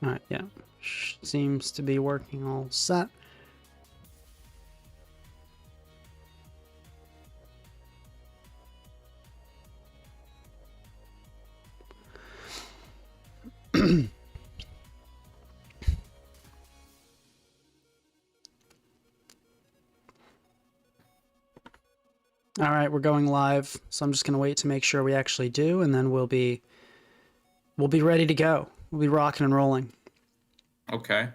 Alright, yeah. Seems to be working all set. All right, we're going live, so I'm just gonna wait to make sure we actually do, and then we'll be ready to go. We'll be rocking and rolling. Okay.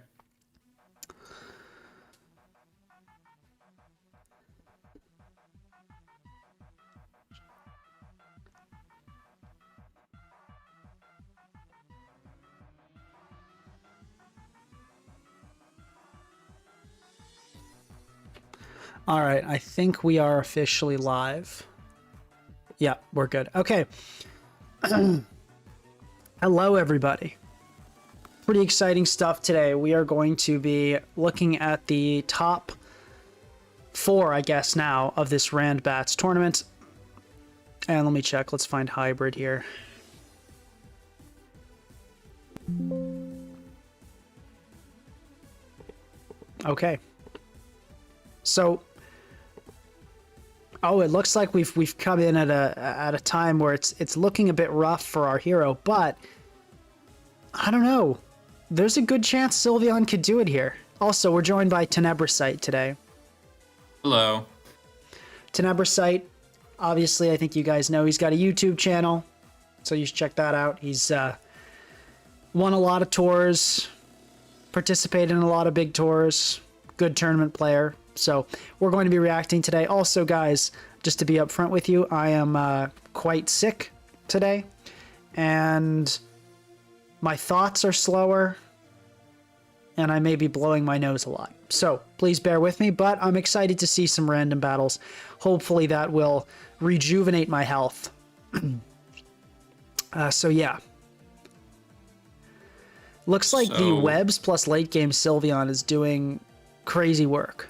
All right, I think we are officially live. Yeah, we're good. Okay. Hello, everybody. Pretty exciting stuff today. We are going to be looking at the top 4, I guess, now of this Rand Bats tournament. And let me check. Let's find hybrid here. Okay. So, oh, it looks like we've come in at a time where it's looking a bit rough for our hero, but I don't know. There's a good chance Sylveon could do it here. Also, we're joined by Tenebrosite today. Hello. Tenebrosite, obviously, I think you guys know he's got a YouTube channel, so you should check that out. He's won a lot of tours, participated in a lot of big tours, good tournament player. So we're going to be reacting today. Also, guys, just to be upfront with you, I am quite sick today, and my thoughts are slower, and I may be blowing my nose a lot. So please bear with me, but I'm excited to see some random battles. Hopefully that will rejuvenate my health. So yeah. Looks like the webs plus late game Sylveon is doing crazy work.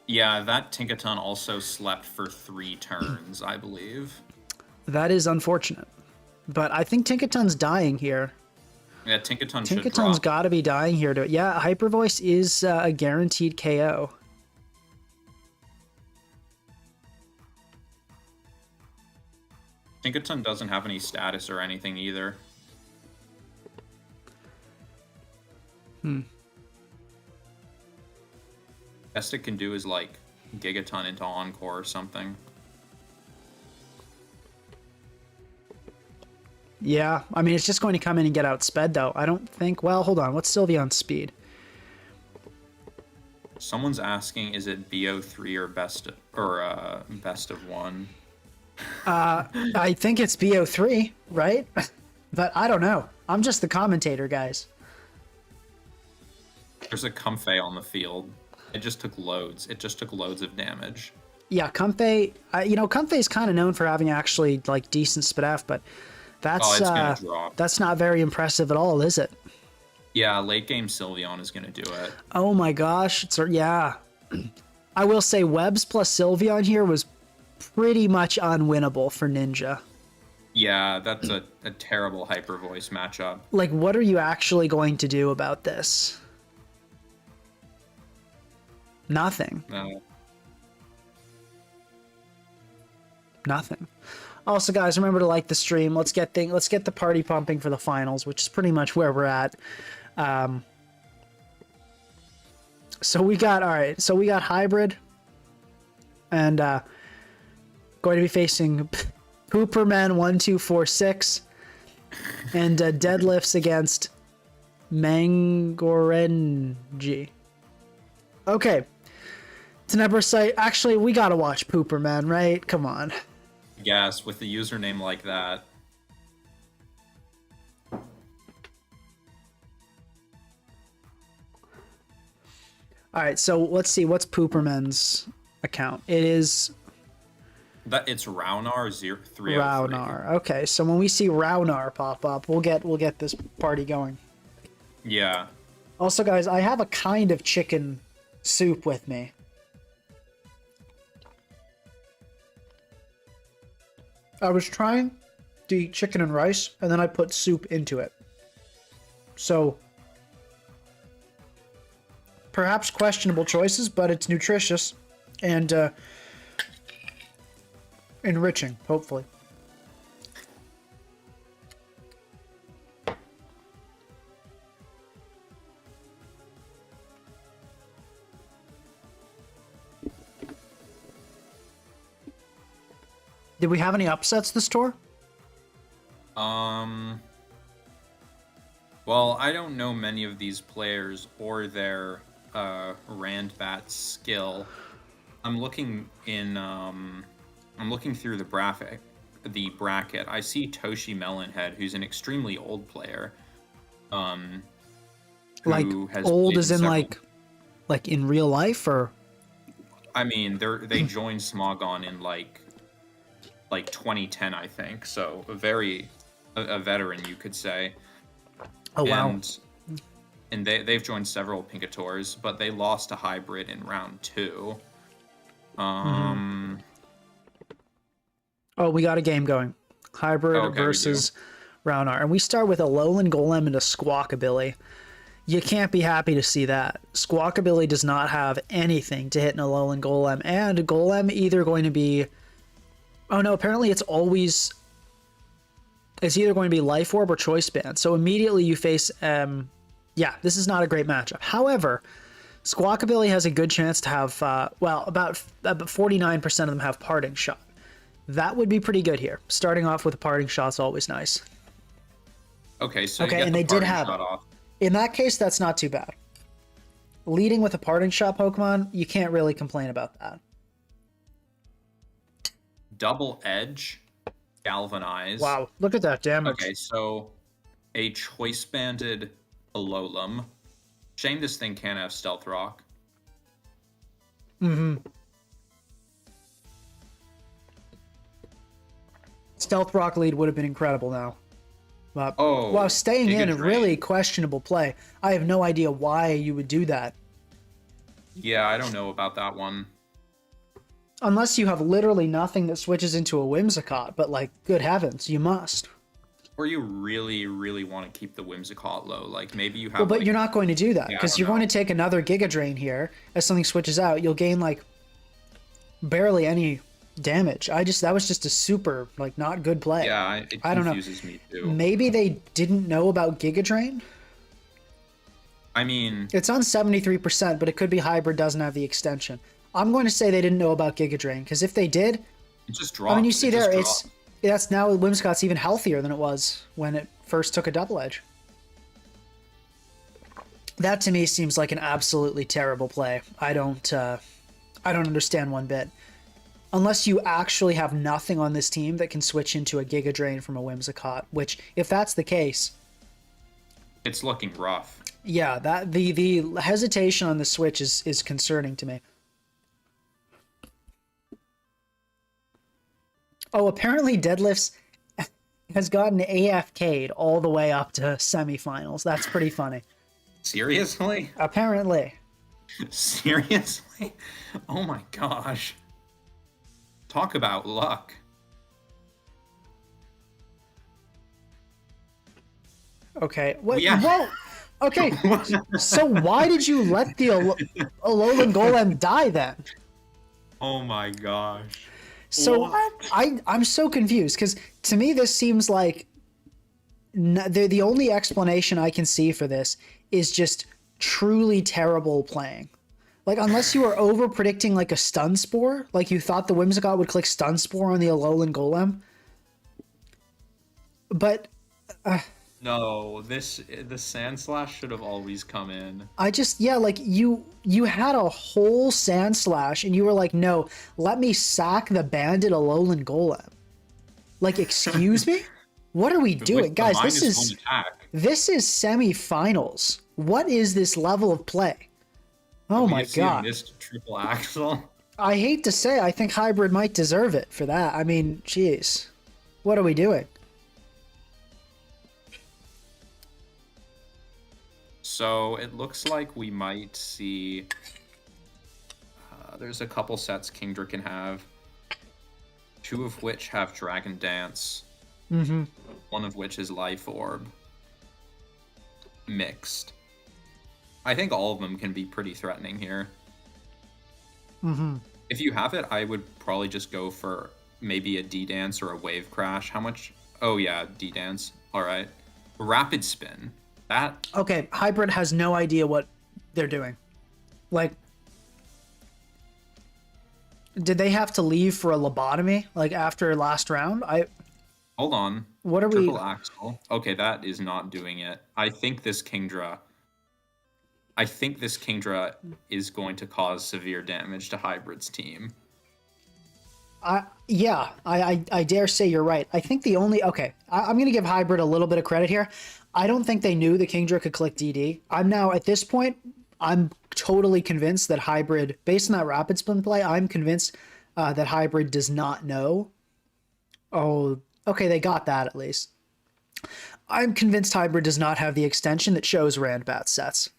Yeah, that Tinkaton also slept for 3 turns, I believe. That is unfortunate. But I think Tinkaton's dying here. Yeah, Tinkaton's should drop. Tinkaton's got to be dying here. Yeah, Hyper Voice is a guaranteed KO. Tinkaton doesn't have any status or anything either. Best it can do is like Gigaton into Encore or something. Yeah, I mean, it's just going to come in and get outsped, though. I don't think... Well, hold on. What's Sylveon's speed? Someone's asking, is it BO3 or best of 1? I think it's BO3, right? But I don't know. I'm just the commentator, guys. There's a Comfey on the field. It just took loads. It just took loads of damage. Yeah, Comfey... you know, Comfey's kind of known for having actually, like, decent SPDF, but... That's that's not very impressive at all, is it? Yeah, late game Sylveon is going to do it. Oh my gosh, yeah. I will say webs plus Sylveon here was pretty much unwinnable for Ninja. Yeah, that's a terrible Hyper Voice matchup. Like, what are you actually going to do about this? Nothing. No. Nothing. Also, guys, remember to like the stream. Let's get the party pumping for the finals, which is pretty much where we're at. So we got hybrid, and going to be facing Pooperman 1246 and Deadlifts against Mangorenji. Okay, Tenebrosite. Actually, we gotta watch Pooperman, right? Come on. Yes, with the username like that. Alright, so let's see, what's Pooperman's account? It is... It's Roundar 0303. Roundar. Okay, so when we see Roundar pop up, we'll get this party going. Yeah. Also, guys, I have a kind of chicken soup with me. I was trying to eat chicken and rice, and then I put soup into it. So, perhaps questionable choices, but it's nutritious and enriching, hopefully. Did we have any upsets this tour? Well, I don't know many of these players or their Randbat skill. I'm looking through the bracket. I see Toshi Melonhead, who's an extremely old player. Like Who has old played as in several- like in real life, or I mean, they joined Smogon in like 2010, I think. So a veteran, you could say. oh wow. And they've joined several Pinka Tours, but they lost a hybrid in round 2. Oh, we got a game going. Hybrid Okay, we do. versus Roundar. And we start with a Lowland Golem and a Squawkabilly. You can't be happy to see that. Squawkabilly does not have anything to hit in a Lowland Golem. And a Golem either going to be... Oh no, apparently it's always... It's either going to be Life Orb or Choice Band. So immediately you face... yeah, this is not a great matchup. However, Squawkabilly has a good chance to have... well, about 49% of them have Parting Shot. That would be pretty good here. Starting off with a Parting Shot's always nice. Okay, so Okay, you get and the they did parting have shot it. off. In that case, that's not too bad. Leading with a Parting Shot Pokemon, you can't really complain about that. Double Edge, Galvanize. Wow, look at that damage. Okay, so a Choice Banded Alolan. Shame this thing can't have Stealth Rock. Stealth Rock lead would have been incredible now. But, Oh, wow, staying Giga in, a Drain. really questionable play. I have no idea why you would do that. Yeah, I don't know about that one. Unless you have literally nothing that switches into a Whimsicott, but like, good heavens, you must. Or you really, really want to keep the Whimsicott low. Like, maybe you have... Well, but like, you're not going to do that, Yeah, I because don't you're know. going to take another Giga Drain here. As something switches out, you'll gain, like, barely any damage. That was just a super, like, not good play. Yeah, it I don't know. confuses me too. Maybe they didn't know about Giga Drain? I mean, It's on 73%, but it could be Hybrid doesn't have the extension. I'm going to say they didn't know about Giga Drain, because if they did, it just dropped. I mean, you see It just there, dropped. that's now Whimsicott's even healthier than it was when it first took a Double Edge. That to me seems like an absolutely terrible play. I don't understand one bit. Unless you actually have nothing on this team that can switch into a Giga Drain from a Whimsicott, which, if that's the case, It's looking rough. yeah, that the hesitation on the switch is concerning to me. Oh, apparently Deadlifts has gotten AFK'd all the way up to semifinals. That's pretty funny. Seriously? Apparently. Seriously? Oh my gosh. Talk about luck. Okay. What? Yeah. Whoa. Okay. So why did you let the Alolan Golem die then? Oh my gosh. So What? I'm so confused because to me this seems like the only explanation I can see for this is just truly terrible playing. Like unless you were over predicting like a Stun Spore, like you thought the Whimsicott would click Stun Spore on the Alolan Golem. But No, the Sand Slash should have always come in. I just, yeah, like you had a whole Sand Slash and you were like, no, let me sack the bandit Alolan Golem. Like, excuse me? What are we doing? With the Guys, this -1 is attack. semi-finals. What is this level of play? Oh my see a god. missed triple axle. I hate to say, I think Hybrid might deserve it for that. I mean, jeez. What are we doing? So it looks like we might see. There's a couple sets Kingdra can have. 2 of which have Dragon Dance. Mm-hmm. 1 of which is Life Orb. Mixed. I think all of them can be pretty threatening here. Mm-hmm. If you have it, I would probably just go for maybe a D dance or a wave crash. How much? Oh yeah, D dance. All right. Rapid spin. That Okay, Hybrid has no idea what they're doing. Like, did they have to leave for a lobotomy like after last round? hold on. What are we? Triple axle. Okay, that is not doing it. I think this Kingdra is going to cause severe damage to Hybrid's team. I dare say you're right. I think the only I'm gonna give Hybrid a little bit of credit here. I don't think they knew the Kingdra could click DD. I'm now at this point, I'm totally convinced that Hybrid, based on that rapid spin play, I'm convinced that Hybrid does not know. Oh, okay, they got that at least. I'm convinced Hybrid does not have the extension that shows Randbat sets.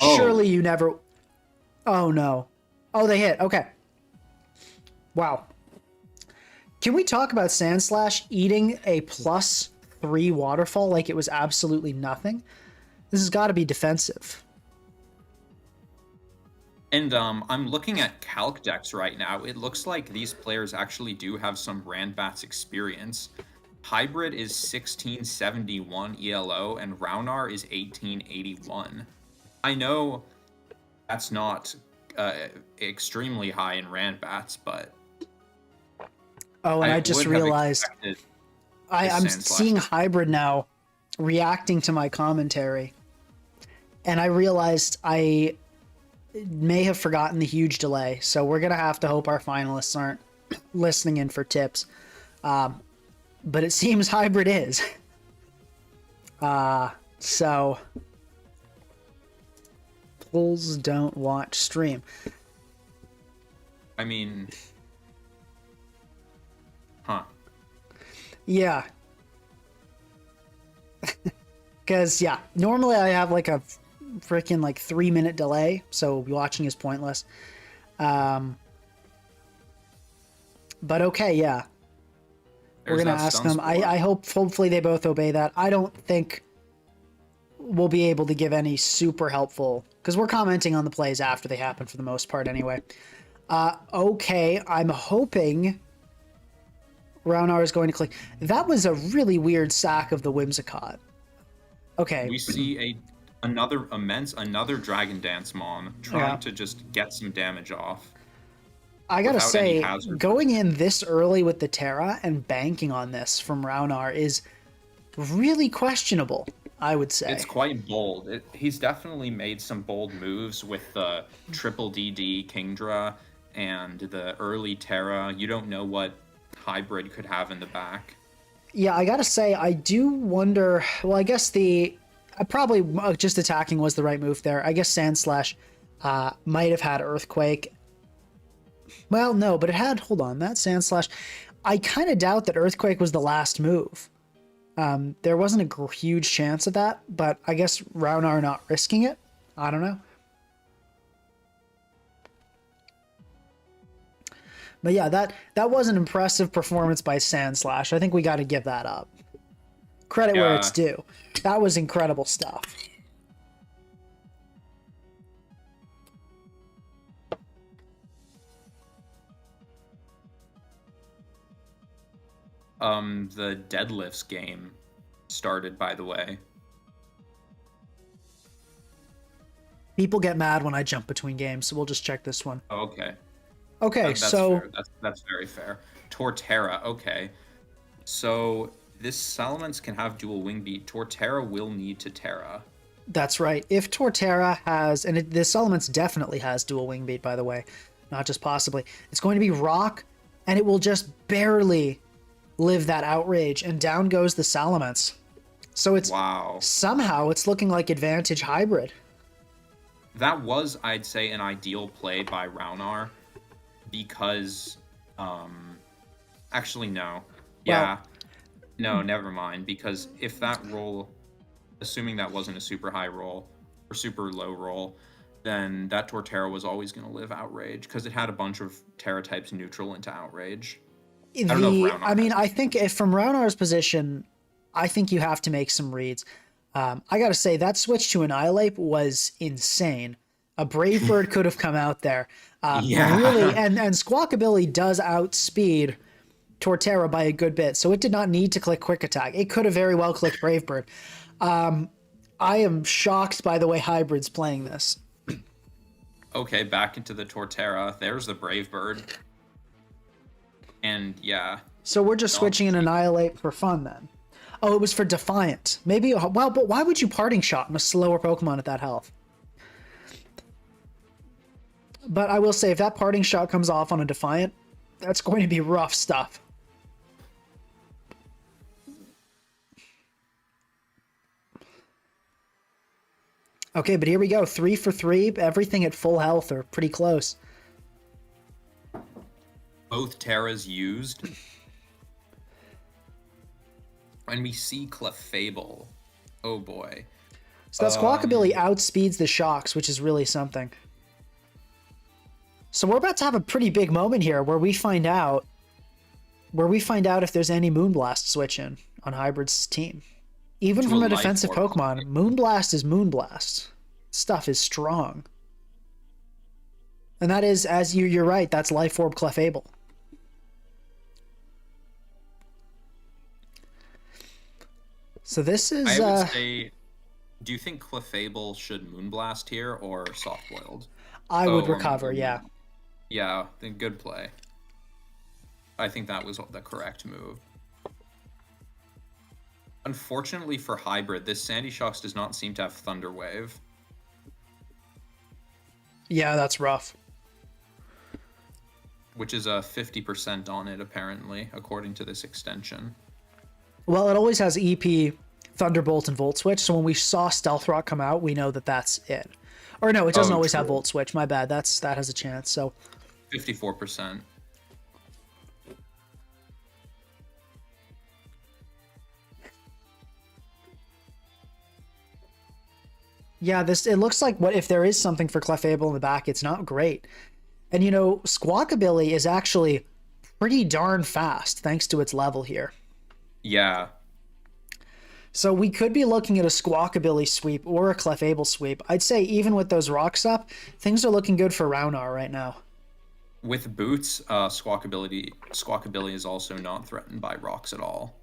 Oh. Surely you never. Oh no. Oh, they hit. Okay. Wow. Can we talk about Sandslash eating a +3 waterfall like it was absolutely nothing? This has got to be defensive. And I'm looking at Calc decks right now. It looks like these players actually do have some Randbats experience. Hybrid is 1671 ELO and Roundar is 1881. I know that's not extremely high in Randbats, but Oh, and I just realized I'm seeing Hybrid now reacting to my commentary. And I realized I may have forgotten the huge delay. So we're going to have to hope our finalists aren't listening in for tips. But it seems Hybrid is. So Pulls don't watch stream. I mean, huh. Yeah. Because, yeah, normally I have like a freaking like 3-minute delay, so watching is pointless. But okay, yeah. We're going to ask them. I hope, hopefully they both obey that. I don't think we'll be able to give any super helpful, because we're commenting on the plays after they happen for the most part anyway. Okay, I'm hoping Roundar is going to click. That was a really weird sack of the Whimsicott. Okay. We see another Dragon Dance Mon trying to just get some damage off. I gotta say, going in this early with the Terra and banking on this from Roundar is really questionable, I would say. It's quite bold. He's definitely made some bold moves with the triple DD Kingdra and the early Terra. You don't know what Hybrid could have in the back. Yeah, I gotta say, I do wonder. Well, I guess probably just attacking was the right move there. I guess Sandslash might have had Earthquake. Well, no, but it had. Hold on, that Sandslash. I kind of doubt that Earthquake was the last move. There wasn't a huge chance of that, but I guess Roundar not risking it. I don't know. But yeah, that was an impressive performance by Sandslash. I think we got to give that up. Credit where it's due. That was incredible stuff. The Deadlifts game started, by the way. People get mad when I jump between games, so we'll just check this one. Oh, okay. Okay, that's so fair. That's very fair. Torterra, okay. So this Salamence can have dual wing beat. Torterra will need to Terra. That's right. If Torterra has, and this Salamence definitely has dual wing beat, by the way, not just possibly. It's going to be Rock, and it will just barely live that outrage, and down goes the Salamence. So it's somehow it's looking like advantage Hybrid. That was, I'd say, an ideal play by Roundar, because actually no. Yeah. No, never mind, because if that roll, assuming that wasn't a super high roll or super low roll, then that Torterra was always going to live outrage, because it had a bunch of Terra types neutral into outrage. I think if from Roundar's position, I think you have to make some reads. I gotta say, that switch to Annihilate was insane. A Brave Bird could have come out there. Really, Yeah. and Squawkabilly does outspeed Torterra by a good bit, so it did not need to click Quick Attack. It could have very well clicked Brave Bird. I am shocked by the way Hybrid's playing this. Okay, back into the Torterra. There's the Brave Bird. And yeah. So we're just switching an Annihilate for fun then. Oh, it was for Defiant. Maybe, well, but why would you Parting Shot on a slower Pokemon at that health? But I will say, if that Parting Shot comes off on a Defiant, that's going to be rough stuff. Okay, but here we go. 3 for 3. Everything at full health or pretty close. Both Terras used. And we see Clefable. Oh boy. So that Squawkabilly outspeeds the Shocks, which is really something. So we're about to have a pretty big moment here where we find out if there's any Moonblast switch in on Hybrid's team. Even To from a a defensive Life Orb. Pokemon, Moonblast is Moonblast. Stuff is strong. And that is, as you're right, that's Life Orb Clefable. So this is... I would say, do you think Clefable should Moonblast here or Soft Boiled? I would recover, yeah. Yeah, then good play. I think that was the correct move. Unfortunately for Hybrid, this Sandy Shocks does not seem to have Thunder Wave. Yeah, that's rough. Which is a 50% on it, apparently, according to this extension. Well, it always has EP, Thunderbolt, and Volt Switch, so when we saw Stealth Rock come out, we know that that's it. Or no, it doesn't always have Volt Switch. My bad. That has a chance. So 54%. yeah, it looks like what if there is something for Clefable in the back, it's not great. And you know, Squawkabilly is actually pretty darn fast thanks to its level here. Yeah. So we could be looking at a Squawkabilly sweep or a Clefable sweep. I'd say even with those rocks up, things are looking good for Roundar right now. With boots, Squawkabilly is also not threatened by rocks at all.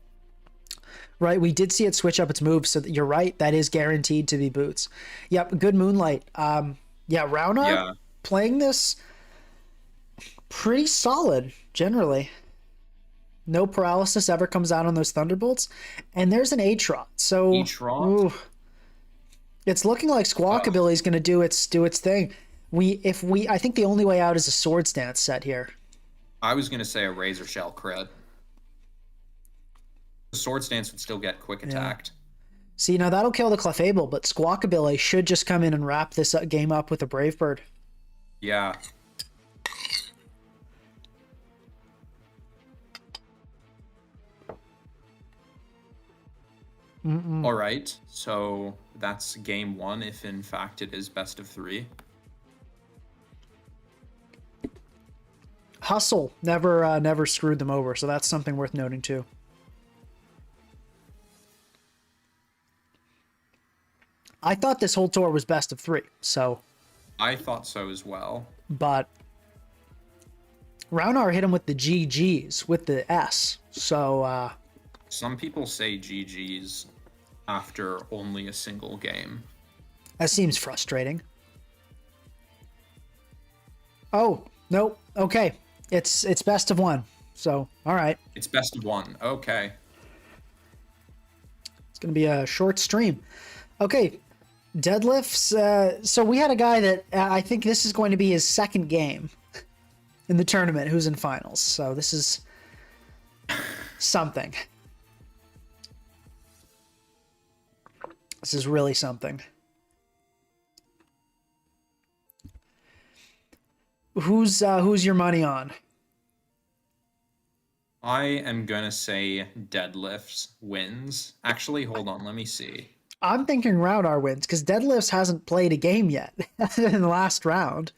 Right, we did see it switch up its moves, so you're right, that is guaranteed to be boots. Yep, good Moonlight. Roundar playing this pretty solid, generally. No paralysis ever comes out on those Thunderbolts. And there's an Atrot. So it's looking like Squawkabilly is going to do its thing. I think the only way out is a Swords Dance set here. I was going to say a Razor Shell crit. The Swords Dance would still get quick attacked. See, now that'll kill the Clefable, but Squawkabilly should just come in and wrap this game up with a Brave Bird. Yeah. All right, so that's game one, if in fact it is best of 3. Hustle never screwed them over, so that's something worth noting too. I thought this whole tour was best of 3, so... I thought so as well. But Roundar hit him with the GGs, with the S, so... Some people say GG's after only a single game. That seems frustrating. Oh, nope. Okay. It's best of 1. So, all right. It's best of 1. Okay. It's going to be a short stream. Okay. Deadlifts. So we had a guy that I think this is going to be his second game in the tournament who's in finals. So this is something. This is really something. Who's your money on? I am gonna say Deadlifts wins. Actually, hold on, let me see. I'm thinking Roundar wins because Deadlifts hasn't played a game yet in the last round.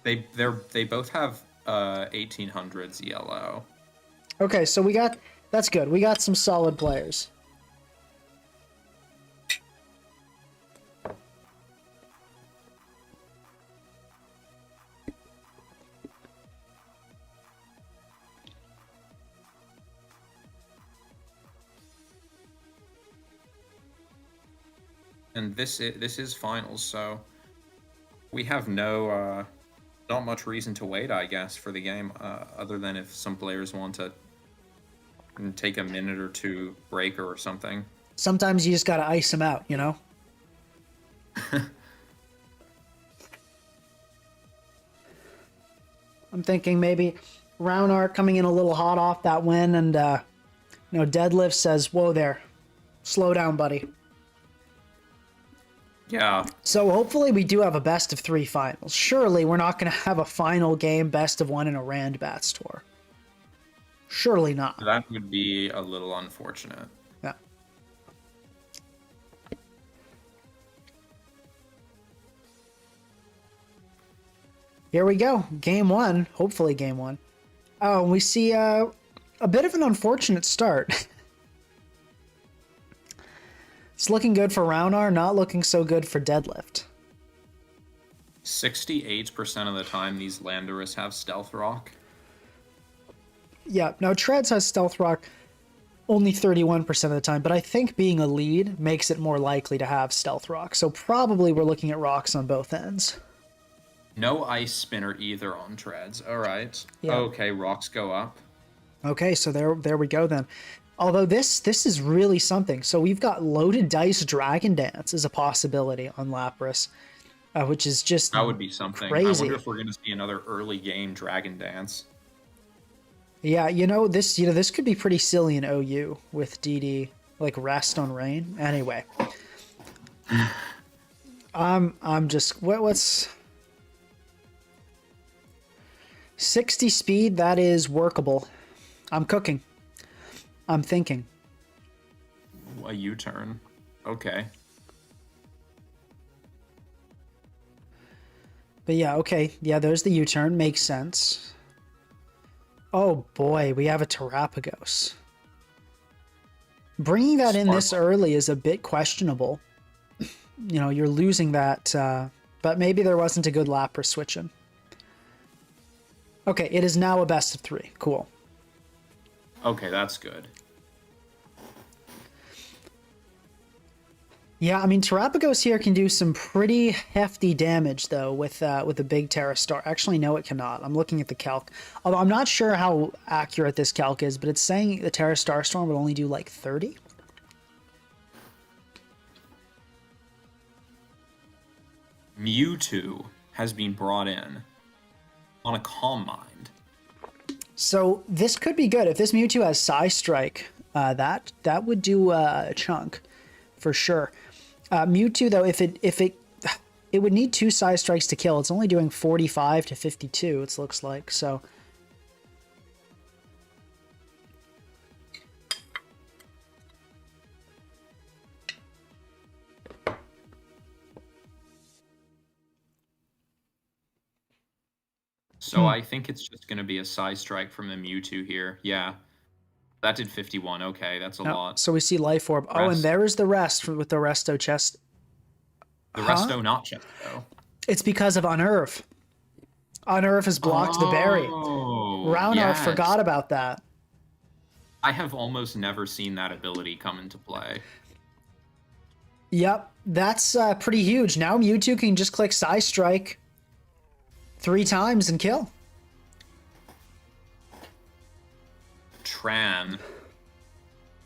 They both have 1800s yellow. Okay, so we got That's good. We got some solid players. And this is finals, so we have no not much reason to wait, I guess, for the game, other than if some players want to take a minute or two break or something. Sometimes you just gotta ice them out, you know? I'm thinking maybe Roundar coming in a little hot off that win, and Deadlift says, "Whoa there, slow down, buddy." Yeah. So hopefully we do have a best of 3 finals. Surely we're not going to have a final game best of 1 in a Randbats tour. Surely not. That would be a little unfortunate. Yeah. Here we go. Game 1. Hopefully game 1. Oh, we see a bit of an unfortunate start. It's looking good for Roundar, not looking so good for Deadlift. 68% of the time, these Landorus have Stealth Rock. Yeah, now Treads has Stealth Rock only 31% of the time, but I think being a lead makes it more likely to have Stealth Rock. So probably we're looking at rocks on both ends. No Ice Spinner either on Treads. All right. Yeah. Okay, rocks go up. Okay, so there we go then. Although this is really something. So we've got Loaded Dice Dragon Dance as a possibility on Lapras, which is just that would be something. crazy. I wonder if we're going to see another early game Dragon Dance. Yeah, this could be pretty silly in OU with DD like rest on rain. Anyway, I'm just what's 60 speed. That is workable. I'm cooking. I'm thinking. A U-turn. Okay. But yeah, okay. Yeah, there's the U-turn. Makes sense. Oh boy, we have a Terapagos. Bringing that in this early is a bit questionable. You're losing that, but maybe there wasn't a good Lapras switching. Okay, it is now a best of 3. Cool. Okay, that's good. Yeah, I mean, Terapagos here can do some pretty hefty damage, though, with a big Terra Star. Actually, no, it cannot. I'm looking at the calc. Although I'm not sure how accurate this calc is, but it's saying the Terra Star Storm would only do, like, 30? Mewtwo has been brought in on a Calm Mind. So this could be good. If this Mewtwo has Psy Strike, that would do a chunk, for sure. Mewtwo, though, if it would need 2 Psy Strikes to kill. It's only doing 45 to 52, it looks like, so. So I think it's just going to be a Psy Strike from the Mewtwo here. Yeah. That did 51. Okay, that's a lot. So we see Life Orb. Oh, and there is the rest with the Resto chest. The Resto not chest, though. It's because of Unearth. Unearth has blocked the berry. Roundar forgot about that. I have almost never seen that ability come into play. Yep, that's pretty huge. Now Mewtwo can just click Psy Strike 3 times and kill. Tran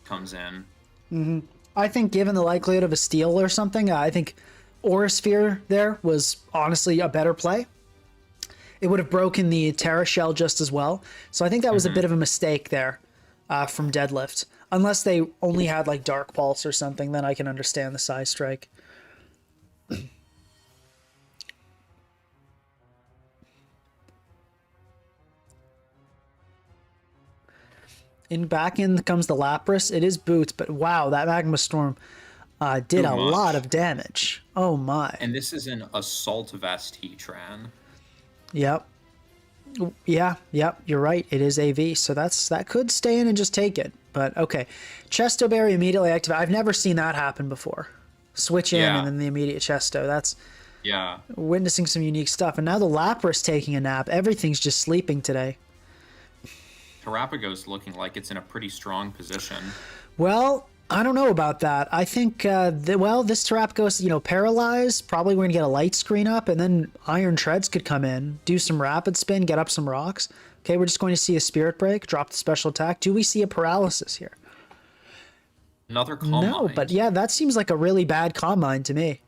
comes in. Mm-hmm. I think given the likelihood of a steal or something, I think Aura Sphere there was honestly a better play. It would have broken the Terra Shell just as well. So I think that was a bit of a mistake there from Deadlift. Unless they only had like Dark Pulse or something, then I can understand the Psy Strike. Back in comes the Lapras. It is Boots, but wow, that Magma Storm did a lot of damage. Oh my. And this is an Assault Vest Heatran. Yep. Yeah, yep, you're right. It is AV, so that could stay in and just take it. But okay, Chesto Berry immediately activate. I've never seen that happen before. Switch in and Yeah, then the immediate Chesto. That's yeah. witnessing some unique stuff. And now the Lapras taking a nap. Everything's just sleeping today. Terrapago's looking like it's in a pretty strong position. Well, I don't know about that. I think, this Terapagos, paralyzed. Probably we're going to get a light screen up, and then Iron Treads could come in, do some rapid spin, get up some rocks. Okay, we're just going to see a Spirit Break, drop the special attack. Do we see a paralysis here? Another Calm No, Mind. but yeah, that seems like a really bad Calm Mind to me.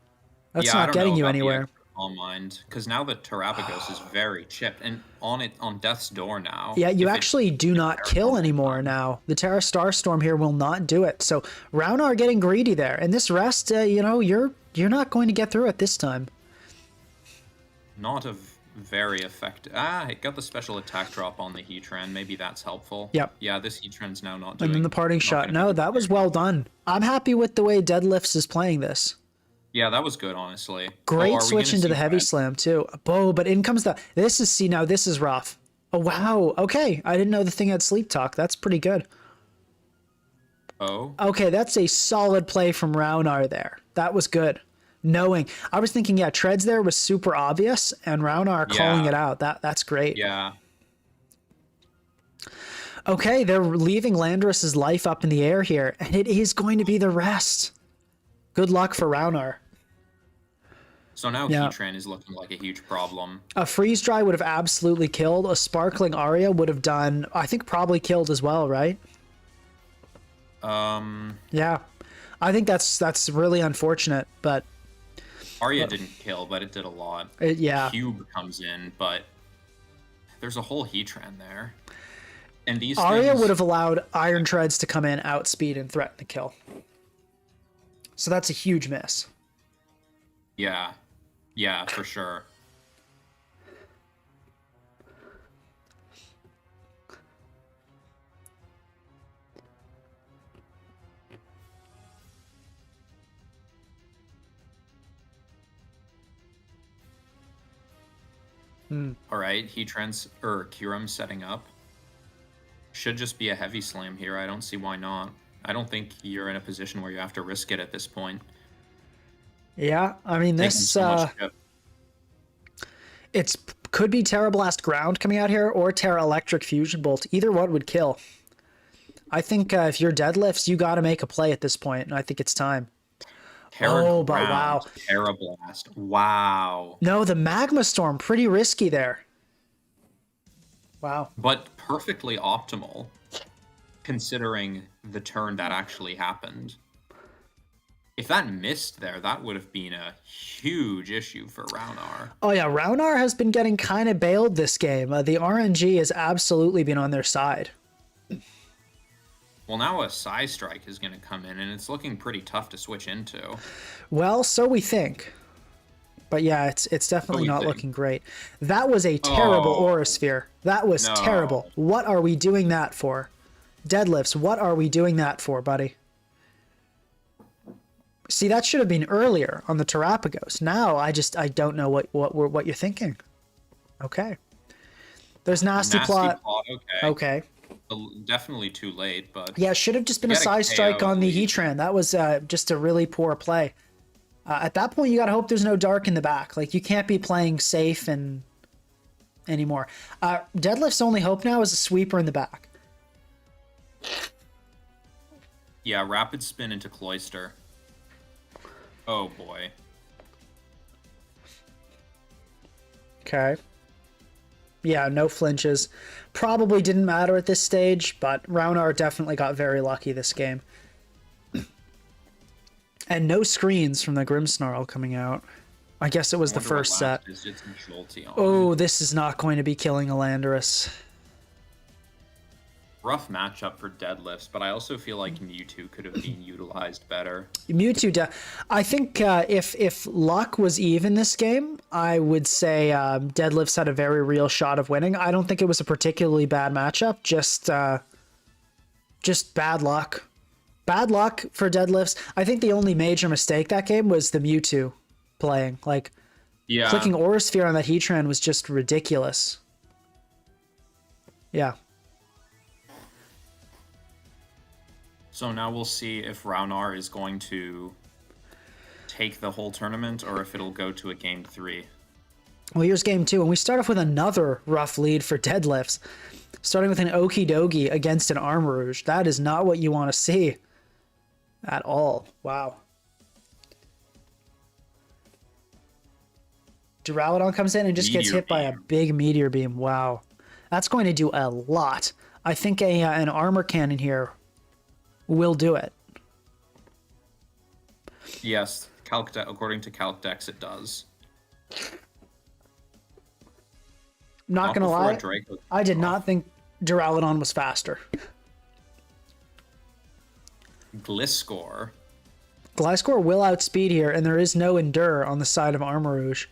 That's Yeah, I not don't getting know you about anywhere. the extra Calm Mind, because now the Terrapagos is very chipped, and on death's door now. Yeah, you if it- actually do not kill anymore now. The Terra Starstorm here will not do it. So Roundar getting greedy there. And this rest, you're not going to get through it this time. Not a very effective. It got the special attack drop on the Heatran. Maybe that's helpful. Yep. Yeah, this Heatran's now not doing. And then the parting not shot. gonna No, be that was very- well done. I'm happy with the way Deadlifts is playing this. Yeah, that was good, honestly. Great are we switch gonna into see the heavy red? slam too. Oh, but in comes now this is rough. Oh wow. Okay. I didn't know the thing had sleep talk. That's pretty good. Oh, Okay, that's a solid play from Roundar there. That was good. Knowing. I was thinking, yeah, Treads there was super obvious, and Roundar calling Yeah. it out. That's great. yeah. Okay, they're leaving Landorus's life up in the air here, and it is going to be the rest. Good luck for Roundar. So now Yeah. Heatran is looking like a huge problem. A freeze dry would have absolutely killed. A sparkling Aria would have done, I think, probably killed as well, right? Yeah. I think that's really unfortunate, but Arya didn't kill, but it did a lot. yeah. Cube comes in, but there's a whole Heatran there. And these Arya things, would have allowed Iron Treads to come in, outspeed, and threaten the kill. So that's a huge miss. Yeah. Yeah, for sure. All right, Heatran's or Kyurem setting up. Should just be a heavy slam here. I don't see why not. I don't think you're in a position where you have to risk it at this point. Yeah, I mean, Taking this so much chip. it's could be Terra Blast Ground coming out here or Terra Electric Fusion Bolt. Either one would kill. I think if you're Deadlifts, you got to make a play at this point, and I think it's time. Terra Oh, but Ground, wow. Terra Blast. Wow. No, the Magma Storm, pretty risky there. Wow. But perfectly optimal, considering the turn that actually happened. If that missed there, that would have been a huge issue for Roundar. Oh yeah, Roundar has been getting kind of bailed this game. The RNG has absolutely been on their side. Well, now a Psy Strike is going to come in, and it's looking pretty tough to switch into. Well, so we think. But yeah, it's definitely we not think. looking great. That was a terrible Oh. Aura Sphere. That was No. terrible. What are we doing that for? Deadlifts, what are we doing that for, buddy? See, that should have been earlier on the Terrapagos. Now I don't know what you're thinking. Okay. There's nasty, plot. Okay. Okay. Definitely too late, but Yeah, should have just been a Get a side strike KO, on the please. Heatran. That was just a really poor play. At that point, you gotta hope there's no dark in the back. Like, you can't be playing safe and anymore. Deadlift's only hope now is a sweeper in the back. yeah, Rapid Spin into Cloister. Oh boy. Okay. Yeah, no flinches. Probably didn't matter at this stage, but Roundar definitely got very lucky this game. And no screens from the Grimmsnarl coming out. I guess it was the Wonder what first set. last is it's Jolteon. Oh, this is not going to be killing a Landorus. Rough matchup for Deadlifts, but I also feel like Mewtwo could have been utilized better. Mewtwo, I think if luck was even this game, I would say Deadlifts had a very real shot of winning. I don't think it was a particularly bad matchup, just bad luck. Bad luck for Deadlifts. I think the only major mistake that game was the Mewtwo playing. Like, Yeah. clicking Aura Sphere on that Heatran was just ridiculous. Yeah. So now we'll see if Roundar is going to take the whole tournament or if it'll go to a game 3. Well, here's game 2, and we start off with another rough lead for Deadlifts. Starting with an okie dokie against an Arm Rouge. That is not what you want to see at all. Wow. Duraludon comes in and just gets hit by a big meteor beam. Wow. That's going to do a lot. I think an armor cannon here will do it. Yes, according to CalcDex, it does. Not going to lie, I did not think Duraludon was faster. Gliscor. Gliscor will outspeed here, and there is no Endure on the side of Armor Rouge.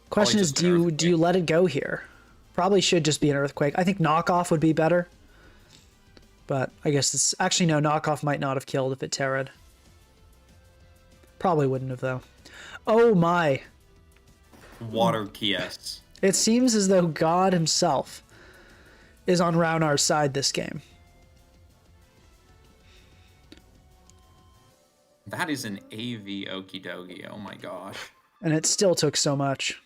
Question is, do you let it go here? Probably should just be an Earthquake. I think Knockoff would be better. But I guess it's... Actually, no, Knockoff might not have killed if it Terra'd. Probably wouldn't have, though. Oh, my. Water Kies. It seems as though God himself is on Roundar's side this game. That is an AV Okie dokie. Oh, my gosh. And it still took so much.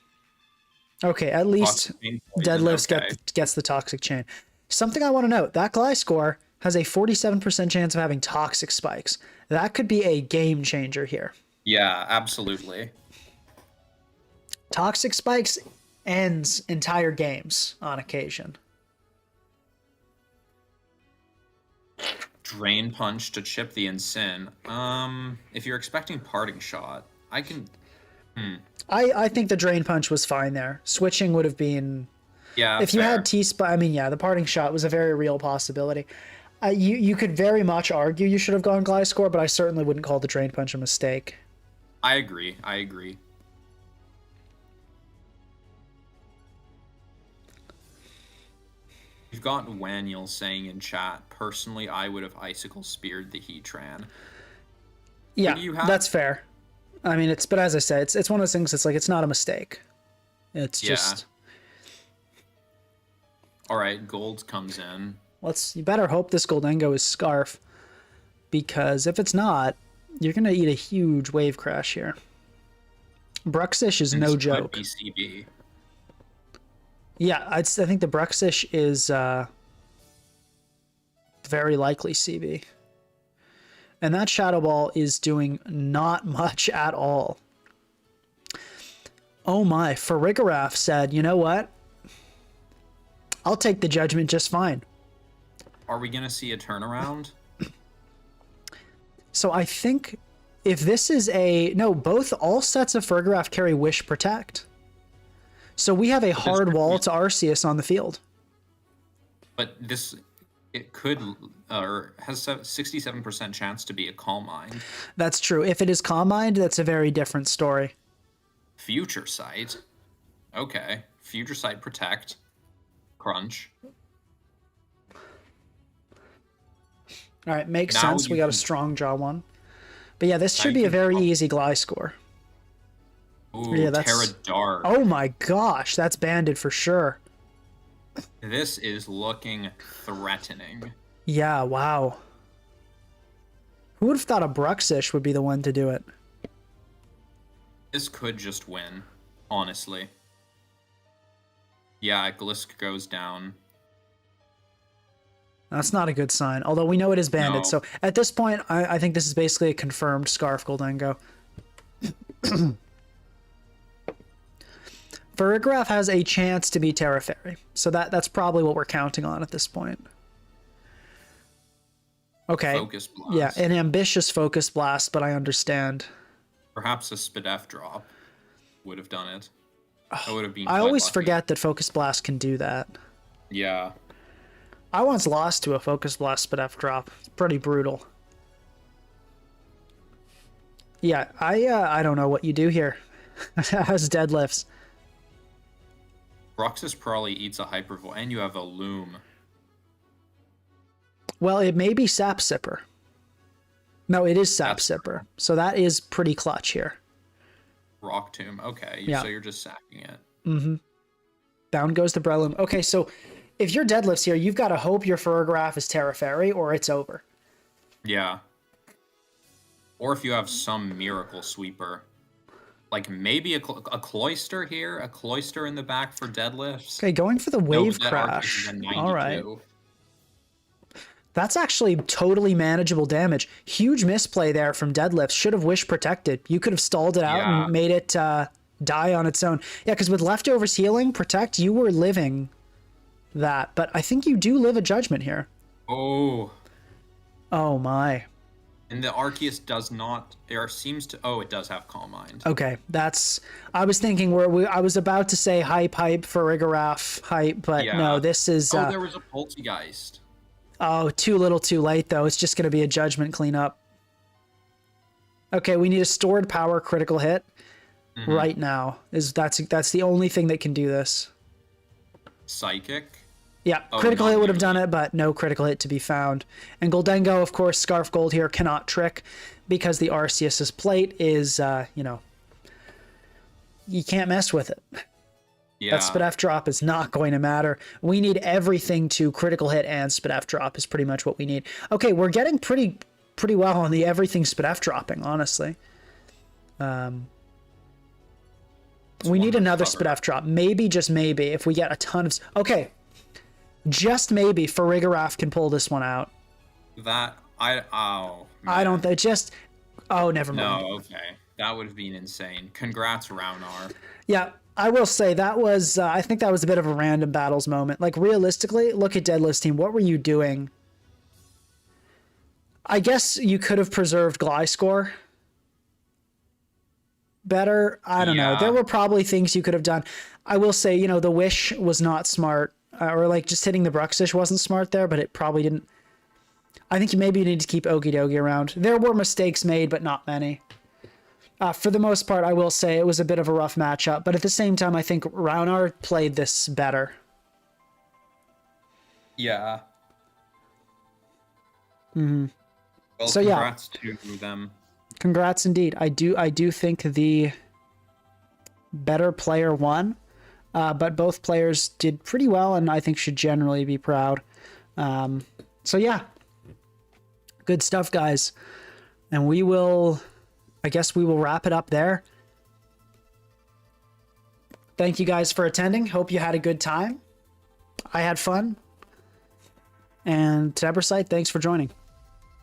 Okay, at least Deadlifts gets the Toxic Chain. Something I want to note, that Gliscor has a 47% chance of having Toxic Spikes. That could be a game changer here. Yeah, absolutely. Toxic Spikes ends entire games on occasion. Drain Punch to chip the Ensign. If you're expecting Parting Shot, I can... I think the Drain Punch was fine there. Switching would have been... Yeah, if you had T-Spike... I mean, yeah, the Parting Shot was a very real possibility. You could very much argue you should have gone Gliscor, but I certainly wouldn't call the Drain Punch a mistake. I agree. We've got Waniel saying in chat, personally, I would have Icicle Speared the Heatran. Yeah, that's fair. I mean, but as I said, it's one of those things. It's like it's not a mistake. It's just. All right, Gold comes in. You better hope this Goldengo is Scarf, because if it's not, you're gonna eat a huge wave crash here. Bruxish is no joke. Could be CB. Yeah, I think the Bruxish is very likely CB. And that Shadow Ball is doing not much at all. Oh my, Farigiraf said, you know what? I'll take the judgment just fine. Are we going to see a turnaround? So I think if this is all sets of Farigiraf carry Wish Protect. So we have a hard wall to Arceus on the field. But it could, or has a 67% chance to be a Calm Mind. That's true. If it is Calm Mind, that's a very different story. Future Sight. Okay. Future Sight Protect. Crunch. All right, makes sense. We got a strong jaw one. But yeah, this should be a very easy Gliscor. Ooh, yeah, Terra Dark. Oh my gosh, that's banded for sure. This is looking threatening. Yeah, wow. Who would have thought a Bruxish would be the one to do it? This could just win, honestly. Yeah, Glisk goes down. That's not a good sign, although we know it is banded. No. So at this point, I think this is basically a confirmed Scarf Goldengo. Farigiraf has a chance to be Terra Fairy, so that's probably what we're counting on at this point. Okay. Focus Blast. Yeah, an ambitious Focus Blast, but I understand. Perhaps a Spadef drop would have done it. That would have been. I always forget that Focus Blast can do that. Yeah. I once lost to a Focus Blast Spadef drop. It's pretty brutal. Yeah, I don't know what you do here. As Deadlifts. Bruxis probably eats a Hyper Voice, and you have a Loom. Well, it may be Sap Sipper. No, it is Sap Sipper. So that is pretty clutch here. Rock Tomb. Okay, yeah. So you're just sacking it. Mm-hmm. Down goes the Breloom. Okay, so if you're Deadlifts here, you've got to hope your Farigiraf is Terra Fairy or it's over. Yeah. Or if you have some miracle sweeper. Like maybe a Cloyster here, a Cloyster in the back for Deadlifts. Okay, going for the No, Wave that Arctic is Crash. a All right. 92. That's actually totally manageable damage. Huge misplay there from Deadlifts. Should have Wish Protected. You could have stalled it out Yeah. and made it die on its own. Yeah, because with Leftovers healing, Protect, you were living that. But I think you do live a Judgment here. Oh. Oh, my. And the Arceus does not, or seems to, oh, it does have Calm Mind. Okay, that's... I was thinking I was about to say hype for Farigiraf hype, but Yeah. no, this is... Oh, there was a Poltegeist. Oh, too little too late, though. It's just going to be a Judgment cleanup. Okay, we need a stored power critical hit right now. That's the only thing that can do this. Psychic. Yeah, Oh, critical not hit would have really. done it, but no critical hit to be found. And Goldengo, of course, Scarf Gold here cannot trick because the Arceus's plate is, you can't mess with it. Yeah. That Spidef drop is not going to matter. We need everything to critical hit and Spidef drop is pretty much what we need. Okay, we're getting pretty well on the everything Spidef dropping, honestly. We need another Spidef drop. Maybe, just maybe, if we get a ton of... Okay, just maybe Farigiraf can pull this one out. Oh, I man. don't think... Just... Oh, never mind. No, okay. That would have been insane. Congrats, Roundar. Yeah, I will say that was... I think that was a bit of a random battles moment. Like, realistically, look at Deadlift's team. What were you doing? I guess you could have preserved Gliscor better. I don't know. Yeah. There were probably things you could have done. I will say, the Wish was not smart. Or, like, just hitting the Bruxish wasn't smart there, but it probably didn't... I think maybe you need to keep Okidogi around. There were mistakes made, but not many. For the most part, I will say it was a bit of a rough matchup, but at the same time, I think Roundar played this better. Yeah. Well, So, yeah. congrats to them. Congrats indeed. I do think the better player won, but both players did pretty well, and I think should generally be proud. So yeah, good stuff, guys. And I guess we will wrap it up there. Thank you guys for attending. Hope you had a good time. I had fun. And Tebrasite, thanks for joining.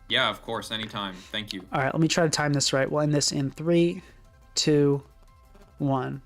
Yeah, of course, anytime. Thank you. All right, let me try to time this right. We'll end this in 3, 2, 1.